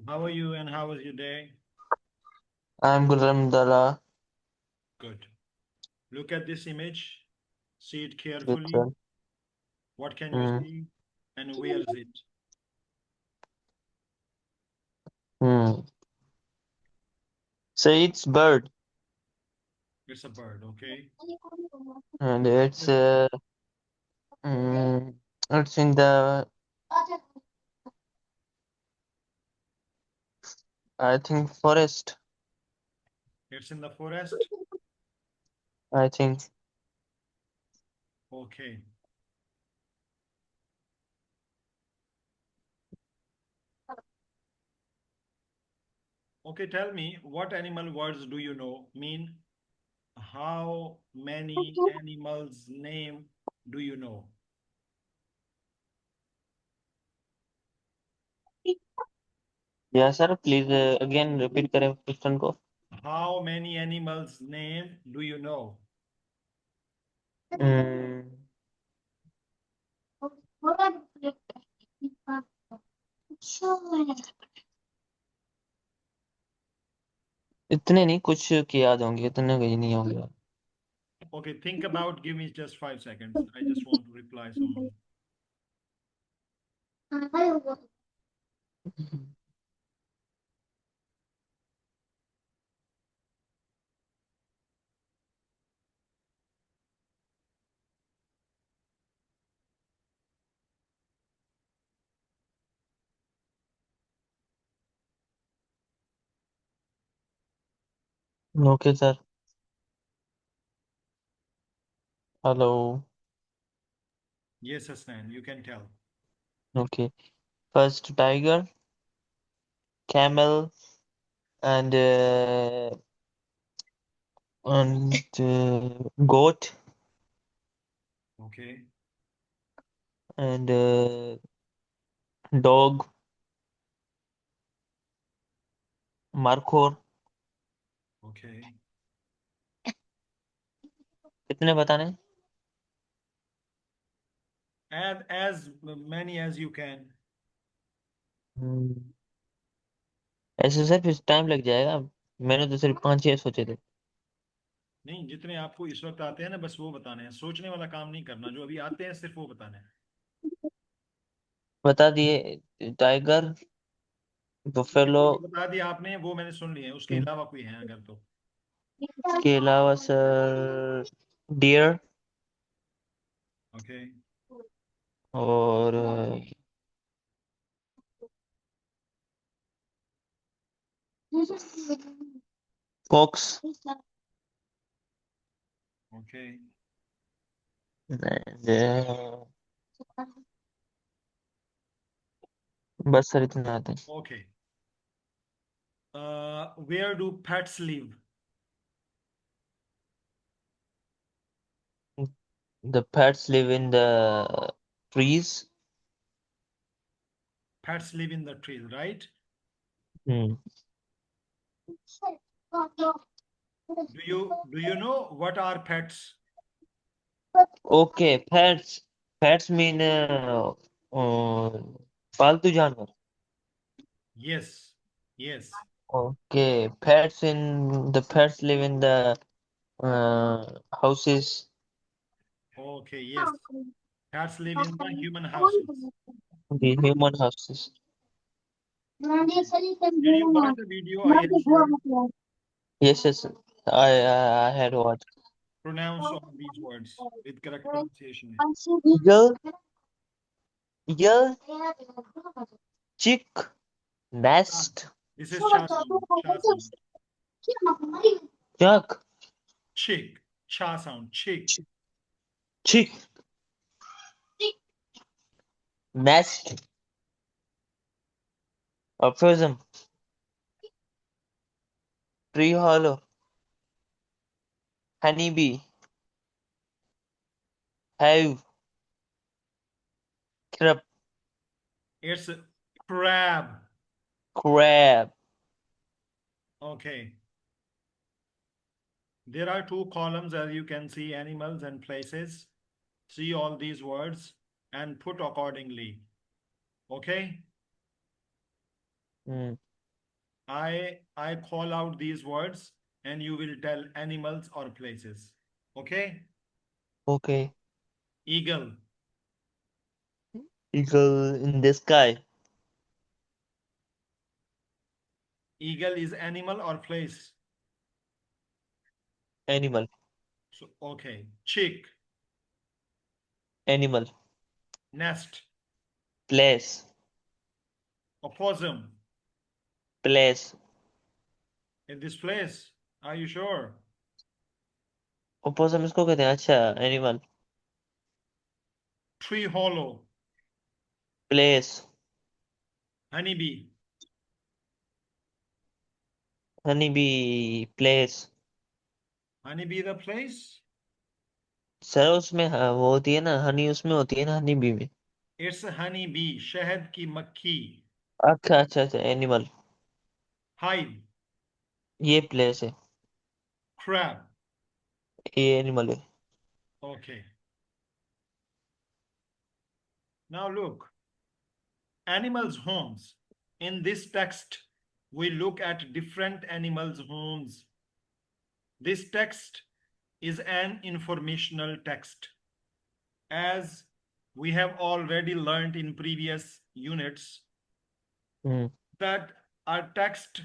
How are you and how was your day? I'm good, Alhamdulillah. Good. Look at this image. See it Yes, carefully. sir. What can you Hmm. see? And where is it? Hmm. Say it's bird, It's a bird, okay? and mm, it's in the, I think, forest. It's in the forest. I think. Okay. Okay, tell me, what animal words do you know? Mean, how many animals' name do you know? Yeah, sir. Please again repeat करें question को. How many animals' name do you know? Hmm. इतने नहीं, कुछ की याद होंगे, इतने कहीं नहीं होंगे. Okay, think about, give me just 5 seconds. I just want to reply someone. Okay, sir. Hello. Yes, Hassan, you can tell. Okay. First tiger, camel, and goat, Okay, and dog, markhor. okay. कितने बताने? Add as many as you can. हम्म, ऐसे sir फिर time लग जाएगा. मैंने तो सिर्फ 5-6 सोचे थे. नहीं, जितने आपको इस वक्त आते हैं ना, बस वो बताने हैं, सोचने वाला काम नहीं करना, जो अभी आते हैं सिर्फ वो बताने हैं। बता दिए. Tiger, buffalo. जो बता दिया आपने वो मैंने सुन लिए, उसके अलावा कोई है अगर तो। इसके अलावा सर डियर, ओके, और फॉक्स. ओके, बस सर इतना आते हैं. Okay. Where do pets live? The pets live in the trees. Pets live in the trees, right? Hmm. Do you know what are pets? Okay, pets. Pets mean uh, पालतू जानवर. Yes, yes. Okay, pets live in the houses. Okay, yes. Cats live in the human houses. The human houses. Okay. Did you watch the video I have shared? Yes, yes. I had watched. Pronounce all these words with correct pronunciation. Eagle, eagle, chick, Ah, nest, this is cha sound. Cha sound. duck, Chick. Cha sound. Chick. chick, nest, ophism, tree hollow, honeybee, hive, crab, It's a crab. crab. Okay. There are two columns, as you can see, animals and places. See all these words and put accordingly. Okay? Hmm. I call out these words and you will tell animals or places. Okay? Okay. Eagle. Eagle in the sky. Eagle is animal or place? Animal. So, okay. Chick. Animal. Nest. Place. Opossum. Place. In this place. Are you sure? Opossum इसको कहते हैं अच्छा animal Tree hollow. Place Honeybee. Honey bee place Honeybee the place? Sir उसमें वो होती है ना हनी उसमें होती है ना हनी बी में It's a honeybee. शहद की मक्खी. अच्छा अच्छा अच्छा एनिमल Hive. ये प्लेस है Crab. ये एनिमल है Okay. Now look. Animals' homes. In this text, we look at different animals' homes. This text is an informational text. As we have already learned in previous units, hmm that a text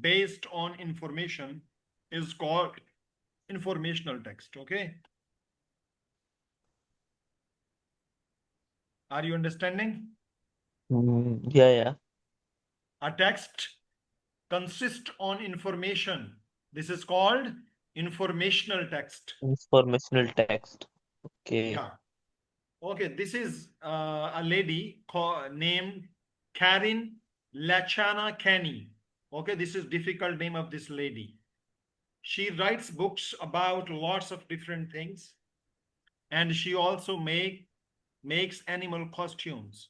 based on information is called informational text. Okay? Are you understanding? या A text consists on information. This is called informational text. Informational text okay Yeah. Okay, this is a lady named Karin Lachana Kenny. Okay, this is difficult name of this lady. She writes books about lots of different things, and she also makes animal costumes.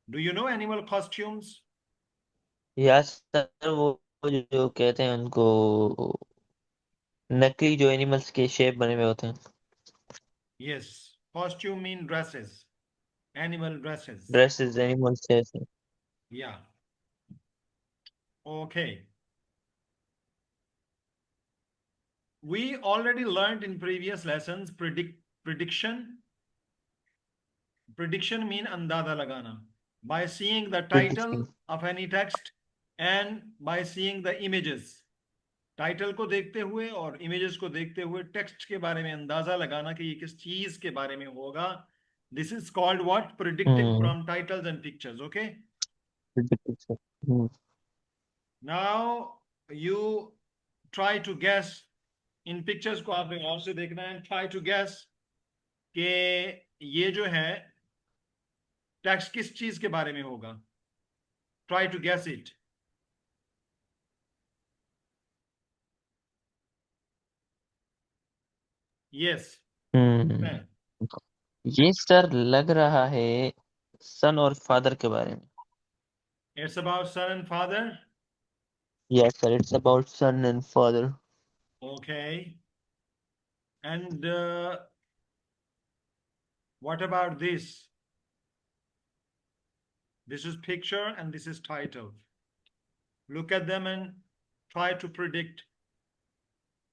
Do you know animal costumes? या sir वो जो कहते हैं उनको नकली जो animals के shape बने हुए होते हैं Yes, costume mean dresses, animal dresses. Dresses animals जैसे Yeah. Okay. We already learned in previous lessons prediction. Prediction mean अंदाजा लगाना. By seeing the title of any text and by seeing the images. Title को देखते हुए और images को देखते हुए टेक्स्ट के बारे में अंदाजा लगाना कि ये किस चीज के बारे में होगा. This is called what? Predicting hmm from titles and pictures. Okay. Hmm Now you try to guess. In pictures को आपने गौर से देखना है. Try to guess कि ये जो है टेक्स्ट किस चीज के बारे में होगा. Try to guess it. Yes. हम्म ये सर लग रहा है सन और फादर के बारे में It's about son and father. Yes sir it's about son and father Okay. And what about this? This is picture and this is title. Look at them and try to predict.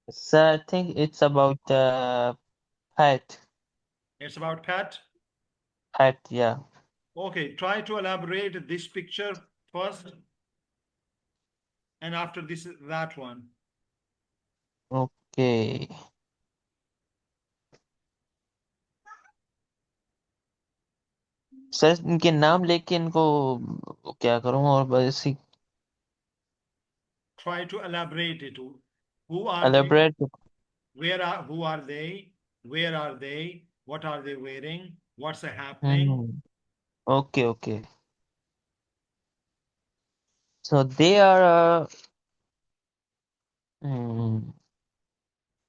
Sir I think it's about pet It's about pet. pet या Okay, try to elaborate this picture first and after this that one. Okay sir इनके नाम लेके इनको क्या करूँ और बस Try to elaborate it. Who are they? Elaborate Who are they? Where are they? What are they wearing? What's happening? Okay okay so they are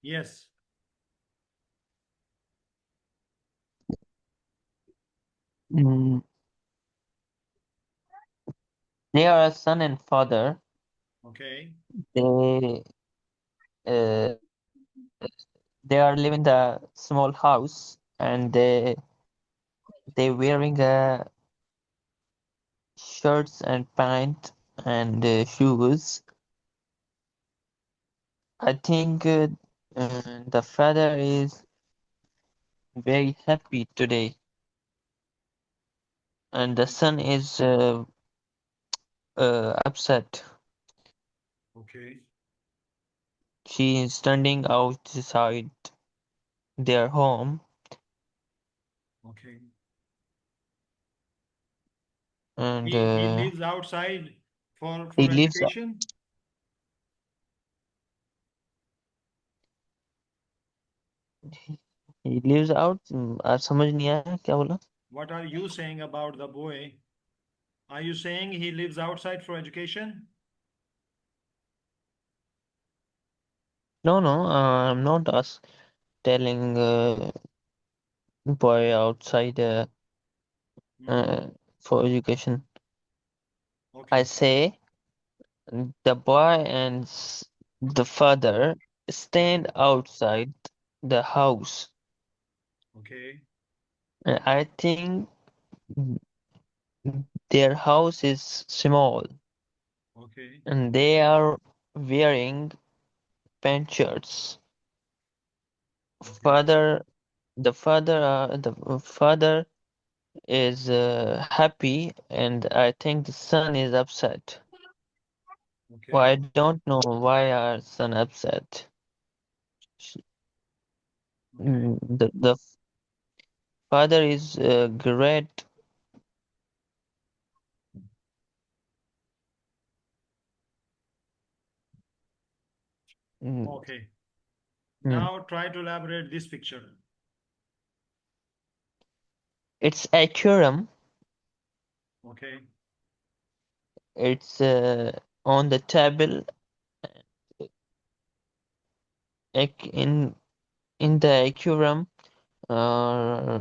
Yes. they are a son and father Okay. they uh, they are living the small house and they wearing shirts and pant and shoes. I think the father is very happy today, and the son is upset. Okay. She is standing outside their home, Okay. and He lives outside he for lives education. he lives out. समझ नहीं आया क्या बोला? What are you saying about the boy? Are you saying he lives outside for education? No, no, I'm not telling boy outside Hmm. uh, for education. I Okay. say the boy and the father stand outside the house. Okay. I think their house is small Okay. and they are wearing pant shirts. Okay. The father is happy, and I think the son is upset. Well, Okay. I don't know why our son upset. Sh- Okay. The father is great. mm, Okay. mm. Now try to elaborate this picture. It's aquarium. Okay. It's on the table. In the aquarium, uh,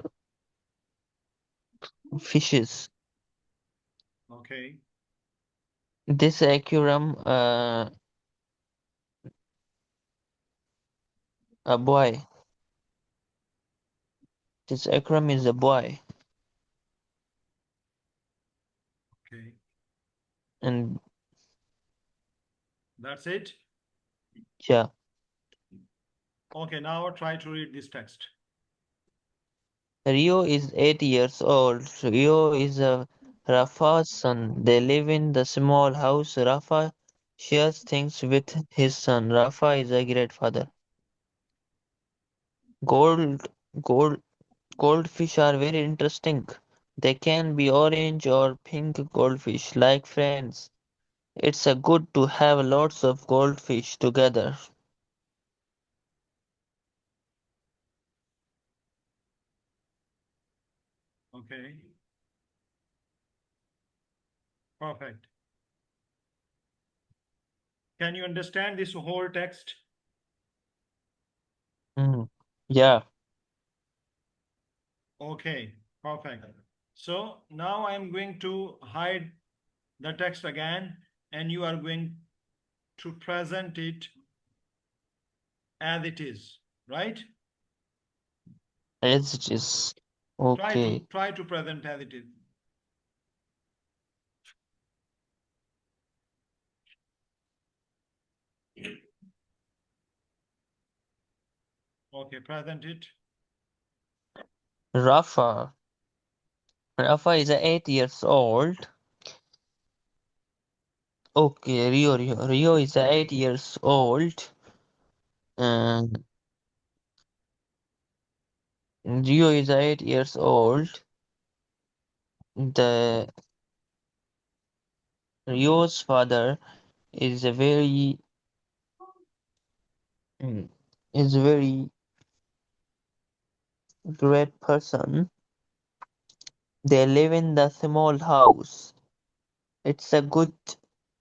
fishes. Okay. This aquarium, a boy. This aquarium is a boy, Okay. and That's it. yeah. Okay. Now try to read this text. Rio is 8 years old. Rio is Rafa's son. They live in the small house. Rafa shares things with his son. Rafa is a great father. Gold, gold, goldfish are very interesting. They can be orange or pink goldfish, like friends. It's a good to have lots of goldfish together. Okay. Perfect. Can you understand this whole text? Mm. Yeah, Okay. Perfect. So now I'm going to hide the text again, and you are going to present it as it is, right? as it is. Try to Okay. try to present as it is. Okay, present it. Rafa. Rafa is 8 years old. Okay, Rio is 8 years old. And Rio is 8 years old. The Rio's father is a very mm, is a very great person. They live in the small house. It's a good.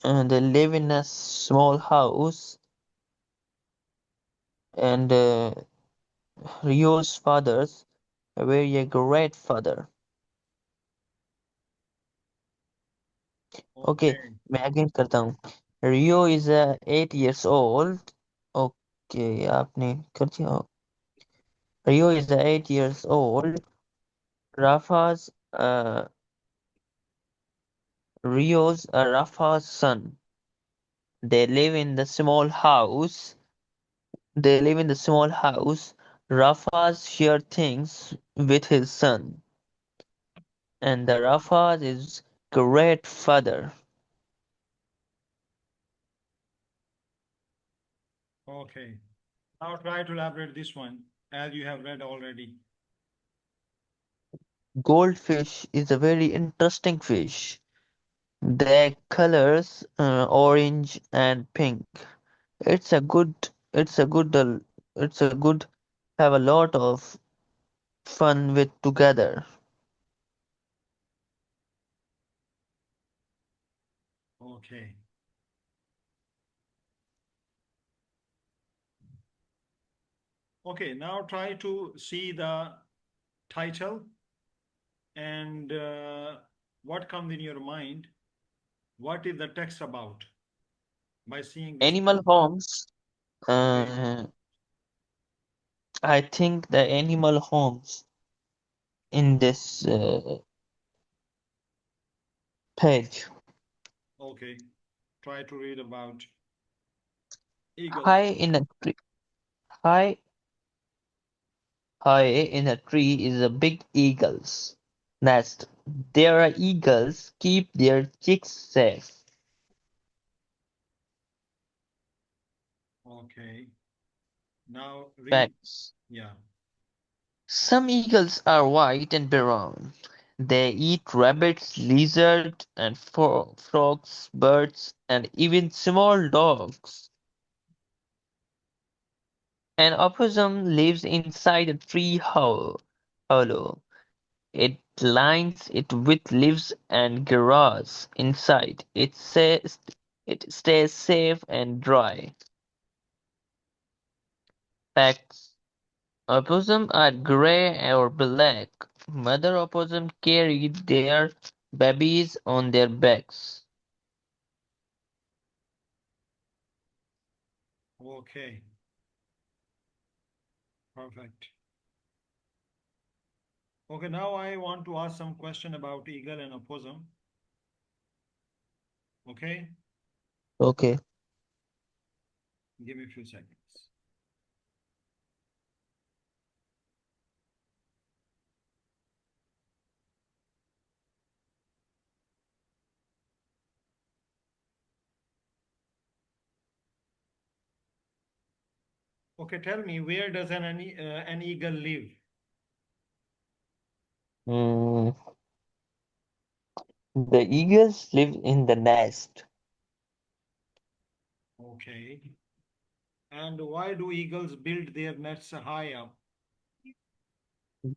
They live in a small house, and Rio's father's a very great father. Okay, Okay. मैं again करता हूँ. Rio is 8 years old. Okay. Okay, आपने कर दिया. Rio is 8 years old. Rafa's Rafa's son. They live in the small house. They live in the small house. Rafa's share things with his son, and the Rafa is great father. Okay. Now try to elaborate this one as you have read already. Goldfish is a very interesting fish. Their colors orange and pink. It's a good. It's a good. It's a good. Have a lot of fun with together. Okay. Okay, now try to see the title and what comes in your mind. What is the text about by seeing this Animal title? homes. Okay, Uh, I think the animal homes in this page. okay. Try to read about eagles. High in a tree. High, high in a tree is a big eagle's nest. There are eagles keep their chicks safe. Okay. Now read. Facts. Yeah. Some eagles are white and brown. They eat rabbits, lizards, and frogs, birds, and even small dogs. An opossum lives inside a tree hollow. It lines it with leaves and grass inside. It stays safe and dry. Facts. Opossums are gray or black. Mother opossum carry their babies on their backs. Okay. Perfect. Okay, now I want to ask some question about eagle and opossum. Okay, Okay. give me a few seconds. Okay, tell me, where does an eagle live? Mm, the eagles live in the nest Okay. And why do eagles build their nests high up?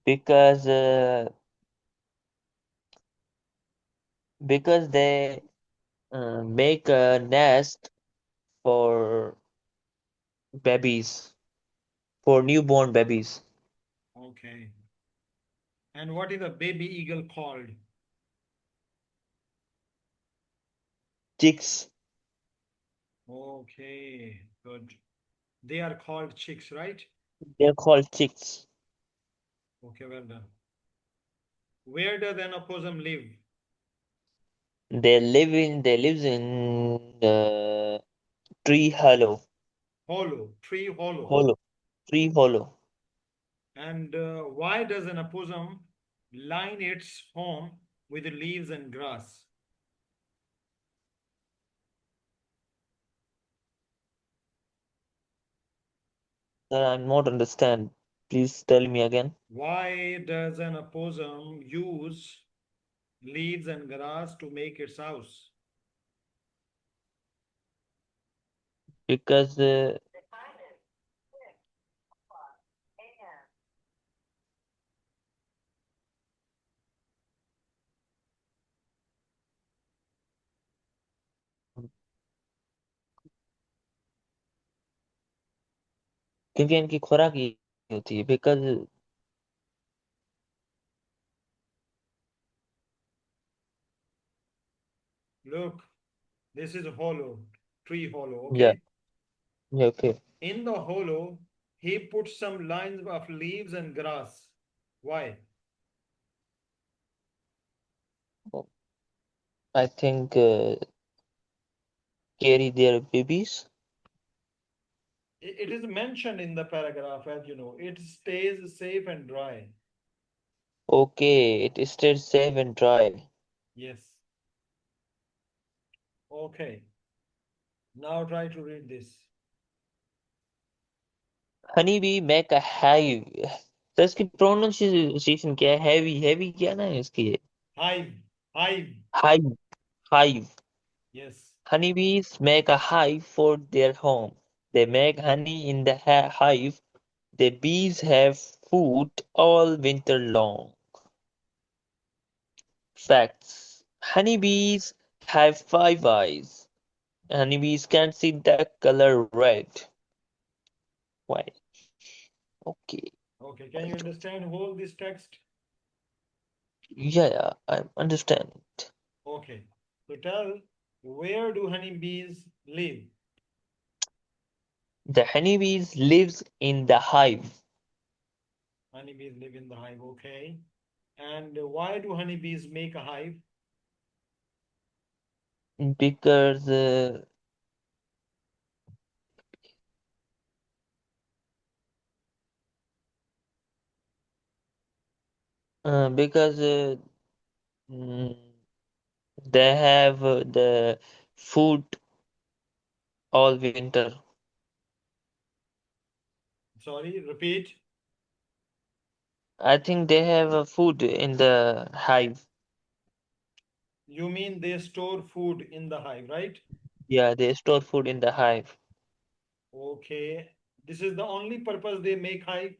because they make a nest for babies, for newborn babies. Okay. And what is a baby eagle called? Chicks, Okay, good. They are called chicks, right? they're called chicks. Okay, well done. Where does an opossum live? They lives in the tree Hollow, tree hollow. hollow, tree hollow. And why does an opossum line its home with leaves and grass? Sir, I'm not understand. Please tell me again. Why does an opossum use leaves and grass to make its house? Because क्योंकि इनकी खुराक ये होती है because Look, this is hollow, tree hollow, या okay? या okay In the hollow, he put some lines of leaves and grass. Why? I think carry their babies. It is mentioned in the paragraph, as you know. It stays safe and dry. Okay, it stayed safe and dry. Yes. Okay. Now try to read this. Honeybee make a hive. तो इसकी pronunciation क्या है? Heavy क्या ना है इसकी? Hive. Hive. Hive. Hive. Yes. Honeybees make a hive for their home. They make honey in the hive. The bees have food all winter long. Facts. Honeybees have 5 eyes. Honeybees can see the color red. Why? Okay. Okay. Can you understand whole this text? Yeah, I understand. Okay. So tell, where do honeybees live? The honeybees lives in the hive Honeybees live in the hive. Okay. And why do honeybees make a hive? because because mm, they have the food all winter. Sorry, repeat. I think they have food in the hive. You mean they store food in the hive, right? Yeah, they store food in the hive. Okay. This is the only purpose they make hive.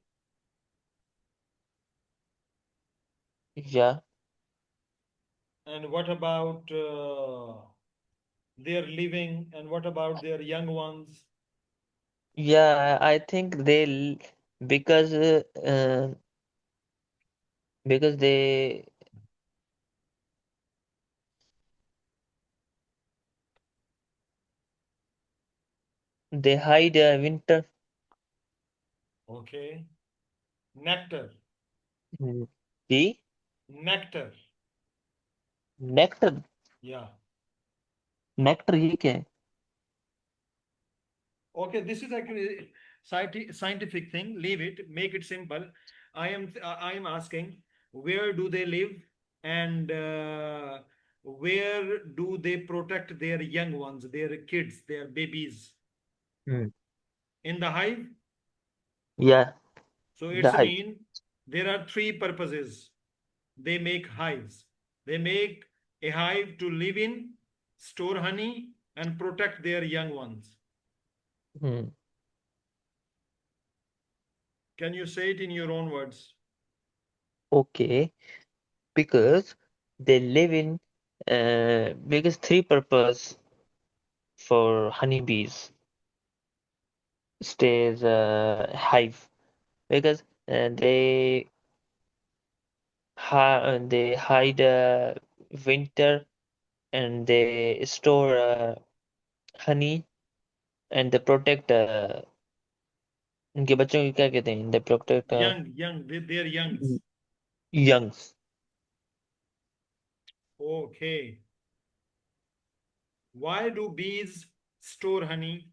Yeah, And what about their living? And what about their young ones? yeah. I think because because they hide winter. Okay. Nectar. Mm. The Nectar. nectar. Yeah. Nectar ये क्या है? Okay, this is actually scientific thing. Leave it. Make it simple. I am asking, where do they live, and where do they protect their young ones, their kids, their babies? Mm. In the hive. Yeah, So the it's hive. mean there are three purposes. They make hives. They make a hive to live in, store honey, and protect their young ones. Mm. Can you say it in your own words? Okay, because they live in because three purpose for honeybees stays hive because they hide winter and they store honey and they protect उनके बच्चों की क्या कहते हैं they protect Young, they're youngs. youngs. Okay. Why do bees store honey?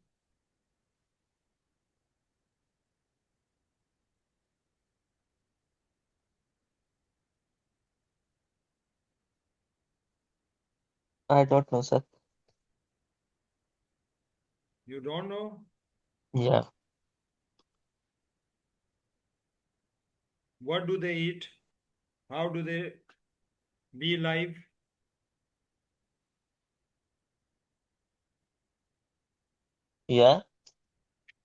I don't know sir. You don't know? Yeah, What do they eat? How do they be alive? yeah,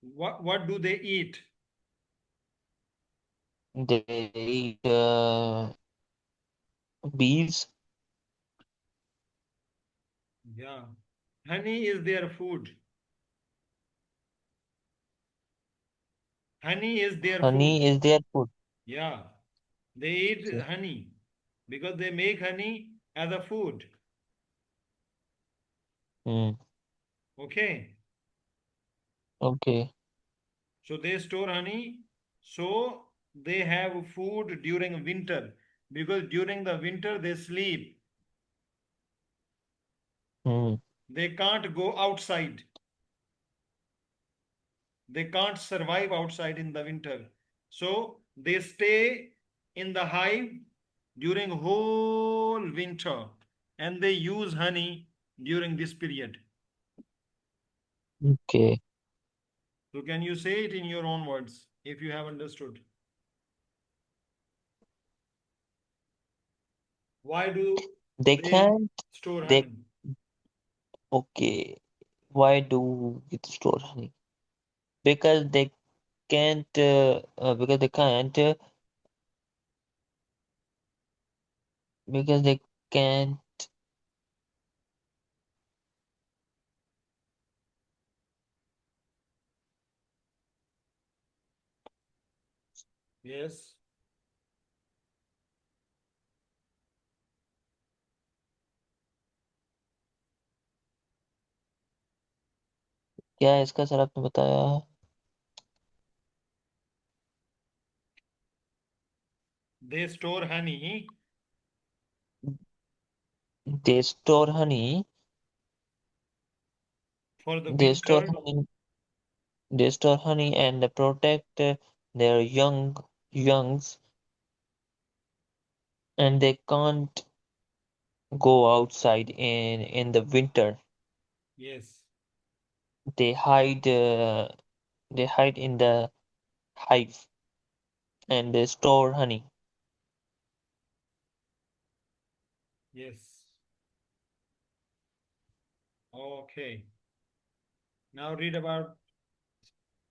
What do they eat? they eat bees. Yeah. Honey is their food. Honey is their food. Honey is their food. Yeah. They eat Okay. honey because they make honey as a food. Hmm. Okay. Okay. So they store honey. So they have food during winter because during the winter they sleep. Hmm. They can't go outside. They can't survive outside in the winter. So they stay in the hive during whole winter and they use honey during this period. Okay. So can you say it in your own words if you have understood? Why do They they can't. store They honey? okay. Why do it store honey? Because they can't. Because they can't. Because they can't. Yes. क्या है इसका sir आपने बताया? They store honey They store honey. for the They store winter. honey. They store honey and protect their youngs, and they can't go outside in the winter. Yes. They hide. They hide in the hive and they store honey. Yes. Okay. Now read about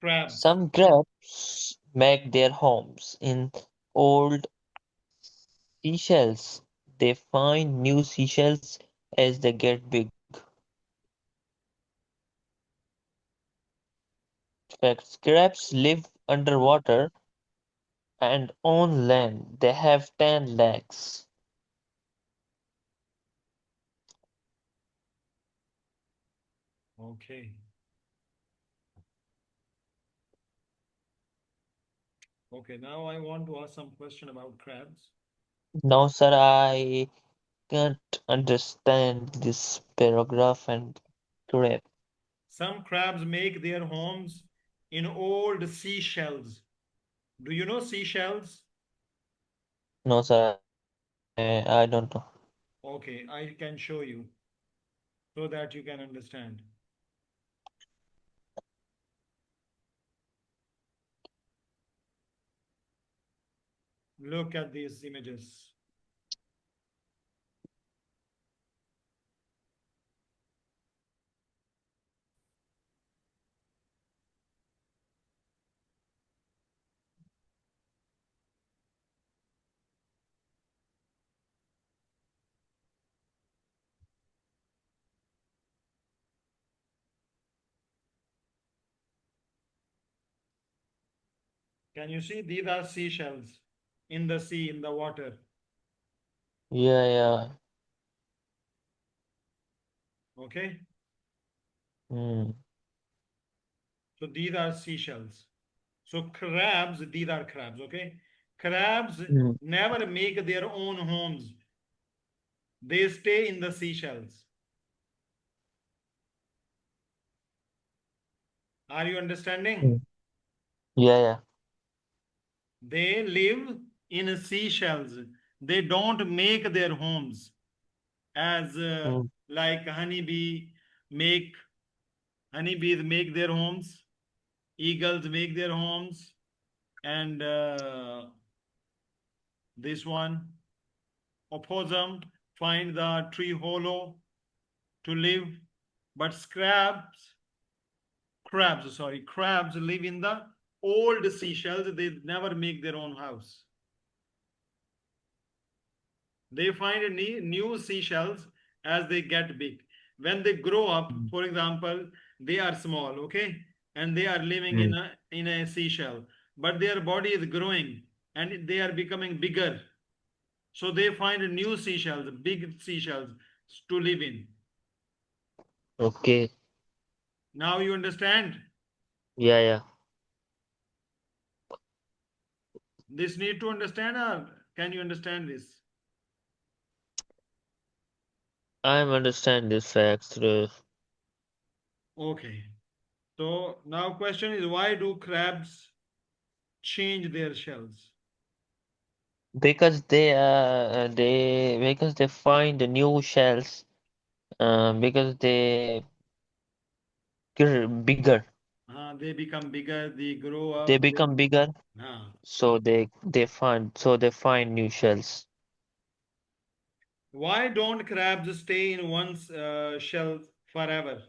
crabs. Some crabs make their homes in old seashells. They find new seashells as they get big. In fact, crabs live underwater and on land. They have 10 legs. Okay. Okay. Now I want to ask some question about crabs. Now, sir, I can't understand this paragraph and crab. Some crabs make their homes in old seashells. Do you know seashells? No, sir, I don't know. Okay, I can show you so that you can understand. Look at these images. Can you see? These are seashells in the sea, in the water. Yeah, yeah. Okay, Hmm. so these are seashells. So crabs, these are crabs. Okay, crabs Hmm. never make their own homes, they stay in the seashells. Are you Hmm. understanding? Yeah, yeah. They live in seashells. They don't make their homes as Hmm. like make honeybees make their homes, eagles make their homes, and this one opossum find the tree hollow to live. But crabs live in the old seashells. They never make their own house. They find new seashells as they get big. When they grow up, Hmm. for example, they are small, okay, and they are living Hmm. in a seashell, but their body is growing and they are becoming bigger. So they find new seashells, big seashells to live in. Okay. Now you understand? Yeah, yeah. This need to understand, or can you understand this? I'm understand this facts. Okay. So now question is, why do crabs change their shells? Because they find the new shells. Because they get bigger. They become bigger, they grow They up. become bigger, Uh, so they find new shells. why don't crabs stay in one shell forever?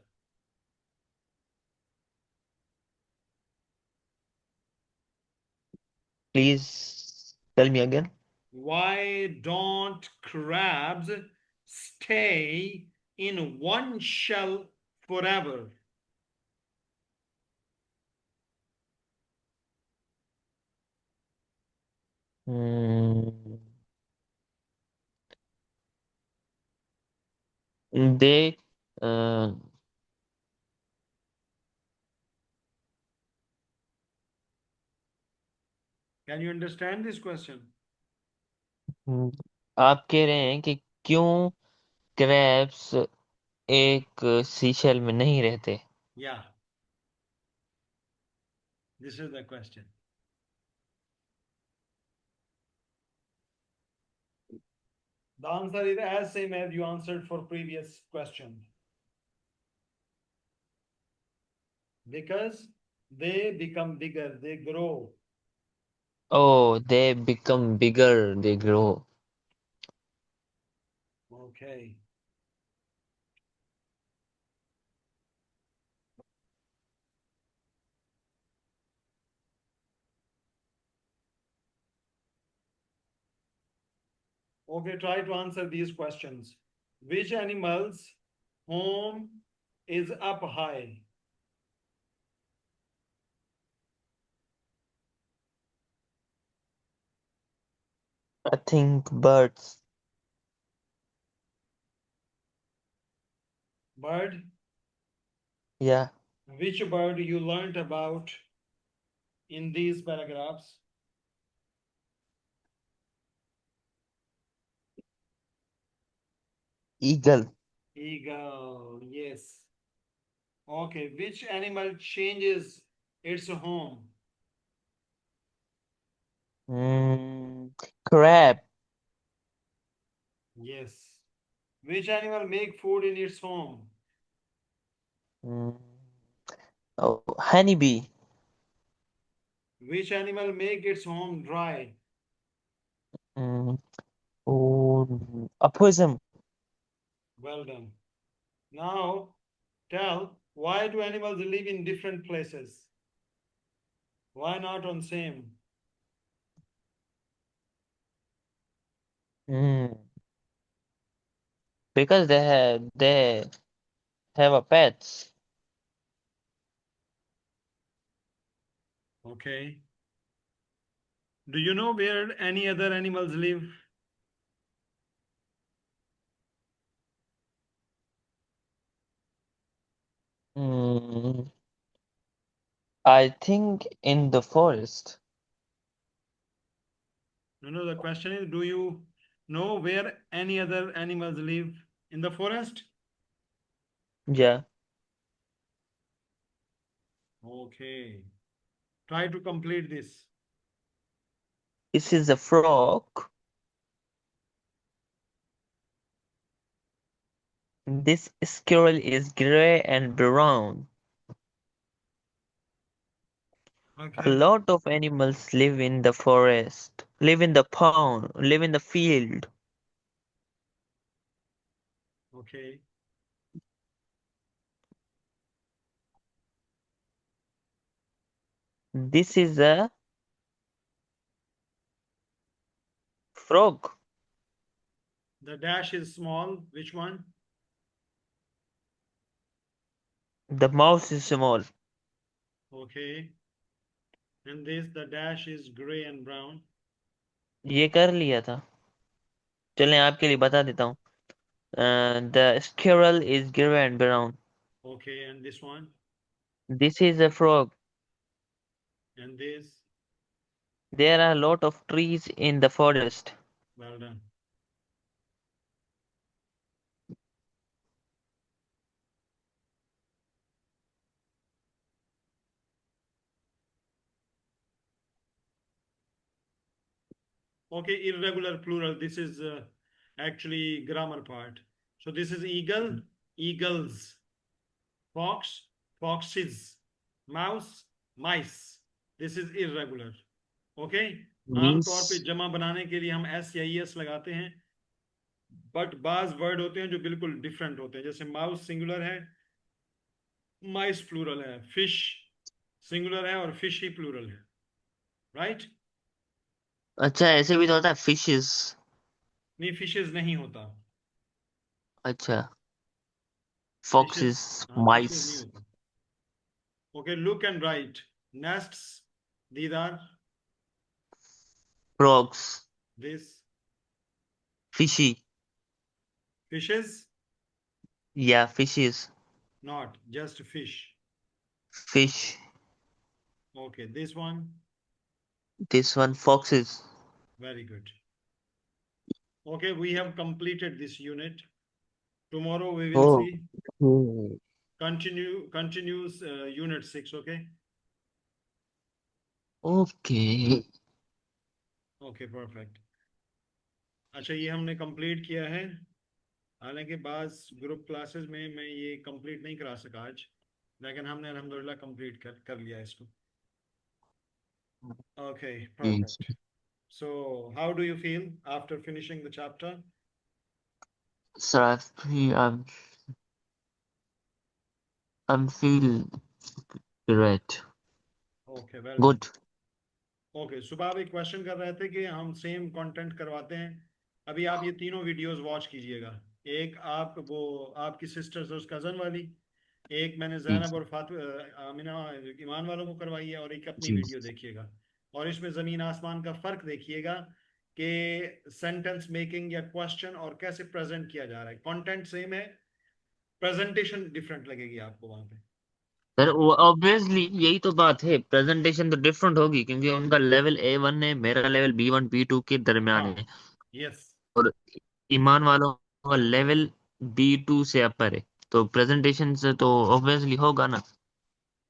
Please tell me again. Why don't crabs stay in one shell forever? Mm, they uh, Can you understand this question? हम्म, आप कह रहे हैं कि क्यों crabs एक seashell में नहीं रहते? Yeah, this is the question. The answer is as same as you answered for previous question. Because they become bigger, they grow. Oh, they become bigger, they grow. Okay. Okay, try to answer these questions. Which animal's home is up high? I think birds. Bird? Yeah, Which bird you learnt about in these paragraphs? eagle. Eagle, yes. Okay, which animal changes its home? Mm, crab. Yes. Which animal make food in its home? Mm, oh, honeybee. Which animal make its home dry? Mm, oh, opossum. Well done. Now tell, why do animals live in different places? Why not on same? Mm, because they have a pets. Okay. Do you know where any other animals live? Mm, I think in the forest. No, no, the question is, do you know where any other animals live? In the forest? Yeah, Okay. Try to complete this. this is a frog. This squirrel is gray and brown. A Okay. lot of animals live in the forest, live in the pond, live in the field. Okay. This is a frog. The dash is small. Which one? The mouse is small. Okay. And this, the dash is gray and brown. ये कर लिया था. चलें आपके लिए बता देता हूँ. The squirrel is gray and brown. Okay. And this one. This is a frog. And this. There are a lot of trees in the forest. Well done. Okay, irregular plural. This is actually grammar part. So this is eagle, eagles, fox, foxes, mouse, mice. This is irregular. Okay आम तौर पे Means, जमा बनाने के लिए हम S या E S लगाते हैं, बट बाज वर्ड होते हैं जो बिल्कुल डिफरेंट होते हैं, जैसे माउस सिंगुलर है, माइस प्लूरल है, फिश सिंगुलर है और फिश ही प्लूरल है, राइट? अच्छा ऐसे भी तो होता है fishes. नहीं, फिशेज नहीं होता। अच्छा, फिशेज, foxes, हाँ फिशेज नहीं mice, होता। Okay, look and write. Nests, दीदार, frogs, this, fishy. Fishes, Yeah, fishes, not just fish. fish. Okay, this one, This one, foxes. Very good. Okay, we have completed this unit. Tomorrow we will Oh, see okay. continues unit 6. Okay. Okay. Okay, perfect. अच्छा, ये हमने complete किया है। हालांकि बाज group classes में मैं ये कंप्लीट नहीं करा सका आज, लेकिन हमने अल्हम्दुलिल्लाह कंप्लीट कर लिया इसको। Okay, Yes. perfect. So how do you feel after finishing the chapter? Sir, I'm feel great. Okay, well done. Good. Okay, सुबह आप एक क्वेश्चन कर रहे थे कि हम सेम कंटेंट करवाते हैं। अभी आप ये तीनों वीडियोस वॉच कीजिएगा। एक आप वो आपकी सिस्टर्स और कज़न वाली, एक मैंने Yes. जैनब और आमिना ईमान वालों को करवाई है, और एक अपनी Yes. वीडियो देखिएगा। और इसमें ज़मीन आसमान का फ़र्क देखिएगा कि सेंटेंस मेकिंग या क्वेश्चन और कैसे प्रेजेंट किया जा रहा है। कंटेंट सेम है, प्रेजेंटेशन डिफरेंट लगेगी आपको वहाँ पे। सर वो ऑब्वियसली यही तो बात है, प्रेजेंटेशन तो डिफरेंट होगी क्योंकि उनका लेवल A1 है, मेरा लेवल B1 B2 के दरमियान हाँ, है। यस, और ईमान वालों का लेवल B2 से अपर है, तो प्रेजेंटेशन से तो ऑब्वियसली होगा ना।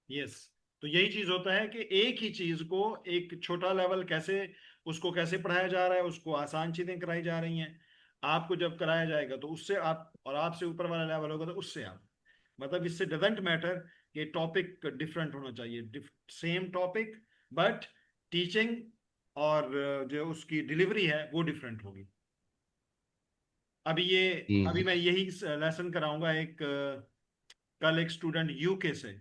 यस। तो यही चीज होता है कि एक ही चीज को एक छोटा लेवल कैसे, उसको कैसे पढ़ाया जा रहा है, उसको आसान चीजें कराई जा रही हैं। आपको जब कराया जाएगा तो उससे आप, और आपसे ऊपर वाला लेवल होगा तो उससे आप, मतलब इससे डजेंट मैटर कि टॉपिक डिफरेंट होना चाहिए, सेम टॉपिक, बट टीचिंग और जो उसकी डिलीवरी है वो डिफरेंट होगी। अभी ये, अभी जी। मैं यही लेसन कराऊंगा एक कल एक स्टूडेंट यूके से,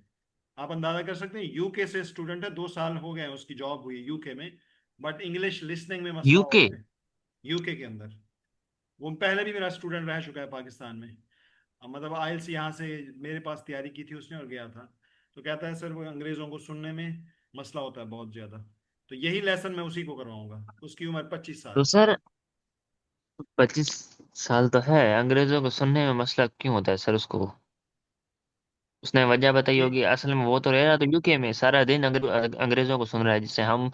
आप अंदाजा कर सकते हैं, यूके से स्टूडेंट है, 2 साल हो गए हैं उसकी जॉब हुई यूके में, बट इंग्लिश लिसनिंग में मसला हो यूके। रहा है यूके के अंदर। वो पहले भी मेरा स्टूडेंट रह चुका है पाकिस्तान में। मतलब आइल्स यहाँ से मेरे पास तैयारी की थी उसने और गया था, तो कहता है सर वो अंग्रेजों को सुनने में मसला होता है बहुत ज्यादा। तो यही लेसन मैं उसी को करवाऊंगा, उसकी उम्र 25 साल तो है। सर 25 साल तो है, अंग्रेजों को सुनने में मसला क्यों होता है सर उसको? उसने वजह बताई ये होगी, असल में वो तो रह रहा तो यूके में सारा दिन अंग्रेजों को सुन रहा है, जिससे हम